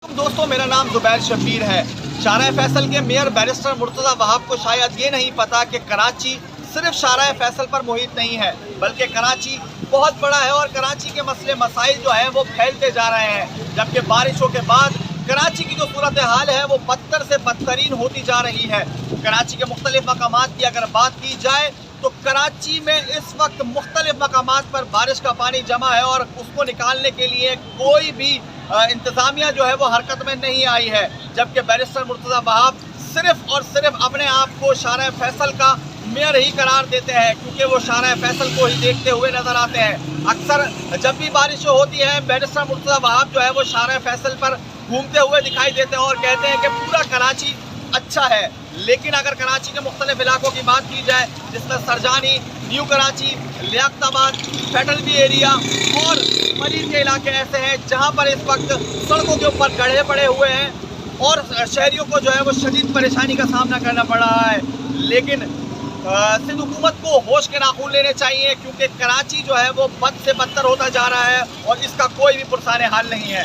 दोस्तों, मेरा नाम जुबैर शब्बीर है। शाहराह फैसल के मेयर बैरिस्टर मुर्तज़ा वहाब को शायद ये नहीं पता कि कराची सिर्फ शाहराह फैसल पर मुहित नहीं है, बल्कि कराची बहुत बड़ा है और कराची के मसले मसाइल जो हैं वो फैलते जा रहे हैं। जबकि बारिशों के बाद कराची की जो सूरत हाल है वो बदतर से बदतरीन होती जा रही है। कराची के मुख्तलिफ मकामात की अगर बात की जाए तो कराची में इस वक्त मुख्तलिफ मकामात पर बारिश का पानी जमा है और उसको निकालने के लिए कोई भी इंतज़ामिया जो है वो हरकत में नहीं आई है। जबकि बैरिस्टर मुर्तज़ा वहाब सिर्फ और सिर्फ अपने आप को शाहराह फैसल का मेयर ही करार देते हैं, क्योंकि वो शाहराह फैसल को ही देखते हुए नजर आते हैं। अक्सर जब भी बारिश होती है बैरिस्टर मुर्तज़ा वहाब जो है वो शाहराह फैसल पर घूमते हुए दिखाई देते हैं और कहते हैं कि पूरा कराची अच्छा है। लेकिन अगर कराची के मुख्तलिफ इलाकों की बात की जाए, जिसमें सरजानी, न्यू कराची, लियाकताबाद, फेडरल बी एरिया और मजीद के इलाके ऐसे हैं जहां पर इस वक्त सड़कों के ऊपर गड्ढे पड़े हुए हैं और शहरियों को जो है वो शदीद परेशानी का सामना करना पड़ रहा है। लेकिन सिंध हुकूमत को होश के नाखून लेने चाहिए, क्योंकि कराची जो है वो बद से बदतर होता जा रहा है और इसका कोई भी पुरसाने हाल नहीं है।